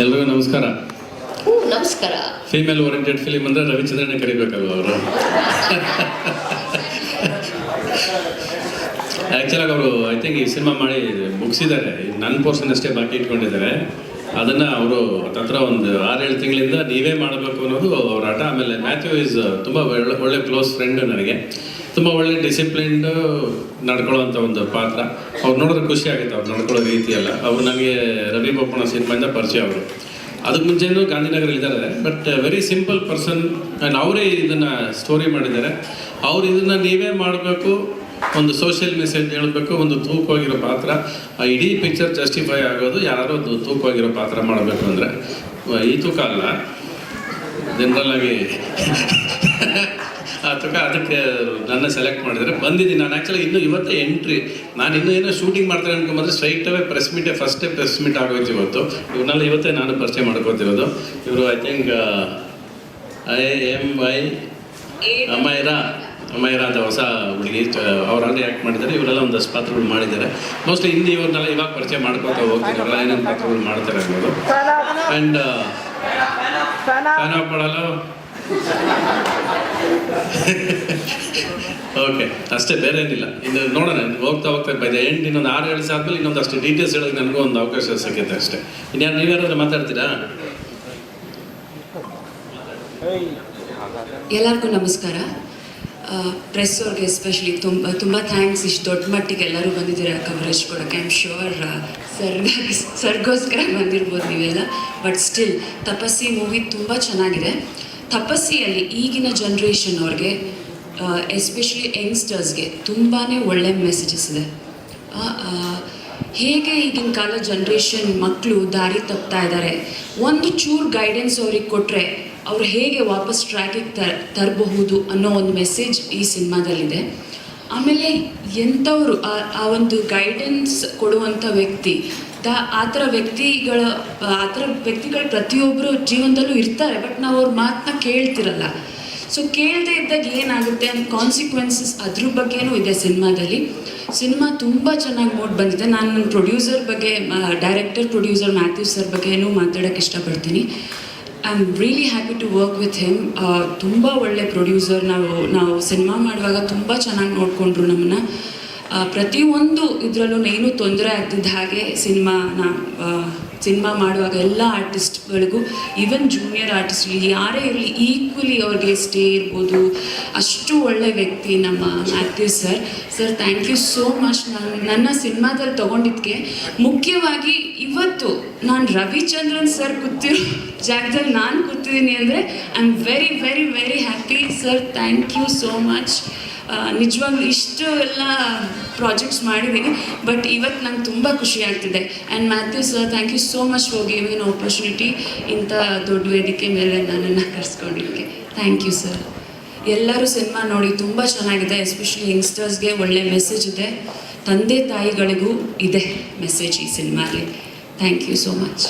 ಎಲ್ರಿಗೂ ನಮಸ್ಕಾರ. ನಮಸ್ಕಾರ. ಫೀಮೇಲ್ ಓರಿಯೆಂಟೆಡ್ ಫಿಲಿಮ್ ಅಂದರೆ ರವಿಚಂದ್ರನೇ ಕರಿಬೇಕಲ್ವ ಅವರು. ಆ್ಯಕ್ಚುಲಾಗಿ ಅವರು ಐ ಥಿಂಕ್ ಈ ಸಿನಿಮಾ ಮಾಡಿ ಮುಗಿಸಿದ್ದಾರೆ. ನನ್ನ ಪೋರ್ಷನ್ ಅಷ್ಟೇ ಬಾಕಿ ಇಟ್ಕೊಂಡಿದ್ದಾರೆ. ಅದನ್ನು ಅವರು ಹತ್ರ ಒಂದು 6-7 ತಿಂಗಳಿಂದ ನೀವೇ ಮಾಡಬೇಕು ಅನ್ನೋದು ಅವ್ರ ಆಟ. ಆಮೇಲೆ ಮ್ಯಾಥ್ಯೂ ಈಸ್ ತುಂಬ ಒಳ್ಳೆ ಕ್ಲೋಸ್ ಫ್ರೆಂಡ್ ನನಗೆ. ತುಂಬ ಒಳ್ಳೆ ಡಿಸಿಪ್ಲಿನ್ಡ್ ನಡ್ಕೊಳ್ಳೋವಂಥ ಒಂದು ಪಾತ್ರ. ಅವ್ರು ನೋಡಿದ್ರೆ ಖುಷಿ ಆಗುತ್ತೆ ಅವ್ರು ನಡ್ಕೊಳ್ಳೋ ರೀತಿ ಎಲ್ಲ. ಅವ್ರು ನನಗೆ ರವಿ ಬೋಪಣ್ಣ ಸಿನಿಮಾಯಿಂದ ಪರಿಚಯ ಅವರು. ಅದಕ್ಕೆ ಮುಂಚೆನೂ ಗಾಂಧಿನಗರಲ್ಲಿ ಇದ್ದಾರೆ. But very simple person. And ಅವರೇ ಇದನ್ನು ಸ್ಟೋರಿ ಮಾಡಿದ್ದಾರೆ. ಅವ್ರು ಇದನ್ನು ನೀವೇ ಮಾಡಬೇಕು, ಒಂದು ಸೋಷಿಯಲ್ ಮೆಸೇಜ್ ಹೇಳಬೇಕು, ಒಂದು ತೂಕವಾಗಿರೋ ಪಾತ್ರ. ಆ ಇಡೀ ಪಿಕ್ಚರ್ ಜಸ್ಟಿಫೈ ಆಗೋದು ಯಾರಾದರೂ ಒಂದು ತೂಕವಾಗಿರೋ ಪಾತ್ರ ಮಾಡಬೇಕು ಅಂದರೆ ಈ ತೂಕ ಅಲ್ಲ, ಜನರಲ್ಲಾಗಿ ಆ ತೂಕ. ಅದಕ್ಕೆ ನನ್ನ ಸೆಲೆಕ್ಟ್ ಮಾಡಿದರೆ ಬಂದಿದ್ದೀನಿ ನಾನು. ಆ್ಯಕ್ಚುಲಿ ಇನ್ನೂ ಇವತ್ತೇ ಎಂಟ್ರಿ. ನಾನು ಇನ್ನೂ ಏನೋ ಶೂಟಿಂಗ್ ಮಾಡ್ತಾರೆ ಅನ್ಕೊಂಬಂದ್ರೆ ಸ್ಟ್ರೈಟವೇ ಪ್ರೆಸ್ ಮೀಟ್ ಆಗೋಯ್ತು ಇವತ್ತು. ಇವ್ರನ್ನೆಲ್ಲ ಇವತ್ತೇ ನಾನು ಪರಿಚಯ ಮಾಡ್ಕೋತಿರೋದು. ಇವರು ಐ ಥಿಂಕ್ ಅಮೈರಾ ಅಂತ ಹೊಸ ಹುಡುಗಿ. ಅವ್ರು ಆಲ್ರೆಡಿ ಆ್ಯಕ್ಟ್ ಮಾಡಿದ್ದಾರೆ. ಇವರೆಲ್ಲ ಒಂದಷ್ಟು ಪಾತ್ರಗಳು ಮಾಡಿದ್ದಾರೆ. ಮೋಸ್ಟ್ಲಿ ಹಿಂದಿ ಇವ್ರನ್ನೆಲ್ಲ ಇವಾಗ ಪರಿಚಯ ಮಾಡ್ಕೊತಾ ಹೋಗ್ತೀನಿ. ಅವರೆಲ್ಲ ಏನೇನು ಪಾತ್ರಗಳು ಮಾಡ್ತಾರೆ ಅನ್ನೋದು. ಆ್ಯಂಡ್ ಫ್ಯಾನ್ ಆಫ್ ಮಾಡಲ್ಲ. ಓಕೆ, ಅಷ್ಟೇ, ಬೇರೆ ಏನಿಲ್ಲ. ಇನ್ನು ನೋಡೋಣ, ಹೋಗ್ತಾ ಬೈ ದ ಎಂಡ್ ಇನ್ನೊಂದು 6 ದಿವಸ ಆದಮೇಲೆ ಇನ್ನೊಂದು ಅಷ್ಟು ಡೀಟೇಲ್ಸ್ ಹೇಳೋದು ನನಗೂ ಒಂದು ಅವಕಾಶ ಸಿಗುತ್ತೆ ಅಷ್ಟೇ. ಇನ್ಯಾರು ನೀವ್ಯಾರಾದ್ರೂ ಮಾತಾಡ್ತೀರಾ? ಎಲ್ಲರಿಗೂ ನಮಸ್ಕಾರ. ಪ್ರೆಸ್ ಅವ್ರಿಗೆ ಎಸ್ಪೆಷಲಿ ತುಂಬ ಥ್ಯಾಂಕ್ಸ್. ಇಷ್ಟು ದೊಡ್ಡ ಮಟ್ಟಿಗೆ ಎಲ್ಲರೂ ಬಂದಿದ್ದೀರಾ ಕವರೇಜ್ ಕೊಡೋಕ್ಕೆ. ಐ ಆಮ್ ಶ್ಯೂರ್ ಸರ್ಗೋಸ್ಕರ ಬಂದಿರ್ಬೋದು ನೀವೆಲ್ಲ. ಬಟ್ ಸ್ಟಿಲ್ ತಪಸ್ಸಿ ಮೂವಿ ತುಂಬ ಚೆನ್ನಾಗಿದೆ. ತಪಸ್ಸಿಯಲ್ಲಿ ಈಗಿನ ಜನ್ರೇಷನ್ ಅವ್ರಿಗೆ, ಎಸ್ಪೆಷಲಿ ಯಂಗ್ಸ್ಟರ್ಸ್ಗೆ ತುಂಬಾ ಒಳ್ಳೆ ಮೆಸೇಜಸ್ ಇದೆ. ಹೇಗೆ ಈಗಿನ ಕಾಲ ಜನ್ರೇಷನ್ ಮಕ್ಕಳು ದಾರಿ ತಪ್ತಾ ಇದ್ದಾರೆ, ಒಂದು ಚೂರು ಗೈಡೆನ್ಸ್ ಅವ್ರಿಗೆ ಕೊಟ್ಟರೆ ಅವ್ರು ಹೇಗೆ ವಾಪಸ್ ಟ್ರ್ಯಾಕಿಗೆ ತರಬಹುದು ಅನ್ನೋ ಒಂದು ಮೆಸೇಜ್ ಈ ಸಿನಿಮಾದಲ್ಲಿದೆ. ಆಮೇಲೆ ಎಂಥವರು ಆ ಒಂದು ಗೈಡೆನ್ಸ್ ಕೊಡುವಂಥ ವ್ಯಕ್ತಿ, ಆ ಥರ ವ್ಯಕ್ತಿಗಳು ಪ್ರತಿಯೊಬ್ಬರು ಜೀವನದಲ್ಲೂ ಇರ್ತಾರೆ. ಬಟ್ ನಾವು ಅವ್ರ ಮಾತನ್ನ ಕೇಳ್ತಿರಲ್ಲ. ಸೊ ಕೇಳದೇ ಇದ್ದಾಗ ಏನಾಗುತ್ತೆ ಅಂತ ಕಾನ್ಸಿಕ್ವೆನ್ಸಸ್ ಅದ್ರ ಬಗ್ಗೆನೂ ಇದೆ ಸಿನಿಮಾದಲ್ಲಿ. ಸಿನಿಮಾ ತುಂಬ ಚೆನ್ನಾಗಿ ಮೂಡ್ ಬಂದಿದೆ. ನಾನು ನನ್ನ ಪ್ರೊಡ್ಯೂಸರ್ ಬಗ್ಗೆ, ಡೈರೆಕ್ಟರ್ ಪ್ರೊಡ್ಯೂಸರ್ ಮ್ಯಾಥ್ಯೂ ಸರ್ ಬಗ್ಗೆನೂ ಮಾತಾಡೋಕ್ಕೆ ಇಷ್ಟಪಡ್ತೀನಿ. I am really happy to work with him. ತುಂಬ ಒಳ್ಳೆ ಪ್ರೊಡ್ಯೂಸರ್. ನಾವು ಸಿನಿಮಾ ಮಾಡುವಾಗ ತುಂಬ ಚೆನ್ನಾಗಿ ನೋಡಿಕೊಂಡ್ರು ನಮ್ಮನ್ನು. ಪ್ರತಿಯೊಂದು ಇದರಲ್ಲೂ ಏನೂ ತೊಂದರೆ ಆಗ್ತಿದ್ದ ಹಾಗೆ ಸಿನಿಮಾ ಮಾಡುವಾಗ ಎಲ್ಲ ಆರ್ಟಿಸ್ಟ್ಗಳಿಗೂ, ಈವನ್ ಜೂನಿಯರ್ ಆರ್ಟಿಸ್ಟ್ಗಳು ಯಾರೇ ಇರಲಿ, ಈಕ್ವಲಿ ಅವ್ರಿಗೆ ಸ್ಟೇ ಇರ್ಬೋದು. ಅಷ್ಟು ಒಳ್ಳೆ ವ್ಯಕ್ತಿ ನಮ್ಮ Matthew sir. Thank you so much. ನನ್ನ ಸಿನಿಮಾದಲ್ಲಿ ತೊಗೊಂಡಿದ್ದಕ್ಕೆ ಮುಖ್ಯವಾಗಿ ಇವತ್ತು ನಾನು ರವಿಚಂದ್ರನ್ ಸರ್ ಕೂತಿರೋ ಜಾಗದಲ್ಲಿ ನಾನು ಕೂತಿದ್ದೀನಿ ಅಂದರೆ I am very very very happy. Sir, thank you so much. ನಿಜವಾಗ್ಲೂ ಇಷ್ಟು ಎಲ್ಲ ಪ್ರಾಜೆಕ್ಟ್ಸ್ ಮಾಡಿದ್ದೀನಿ, ಬಟ್ ಇವತ್ತು ನಂಗೆ ತುಂಬ ಖುಷಿ ಆಗ್ತಿದೆ. And Matthew sir, thank you so much for giving opportunity. ಇಂಥ ದೊಡ್ಡ ವೇದಿಕೆ ಮೇಲೆ ನನ್ನನ್ನು ಕರೆಸ್ಕೊಂಡಿದ್ದಕ್ಕೆ ಥ್ಯಾಂಕ್ ಯು ಸರ್. ಎಲ್ಲರೂ ಸಿನಿಮಾ ನೋಡಿ, ತುಂಬ ಚೆನ್ನಾಗಿದೆ. ಎಸ್ಪೆಷಲಿ ಯಂಗ್ಸ್ಟರ್ಸ್ಗೆ ಒಳ್ಳೆ ಮೆಸೇಜ್ ಇದೆ. ತಂದೆ ತಾಯಿಗಳಿಗೂ ಇದೆ ಮೆಸೇಜ್ ಈ ಸಿನಿಮಾಲಿ. Thank you so much.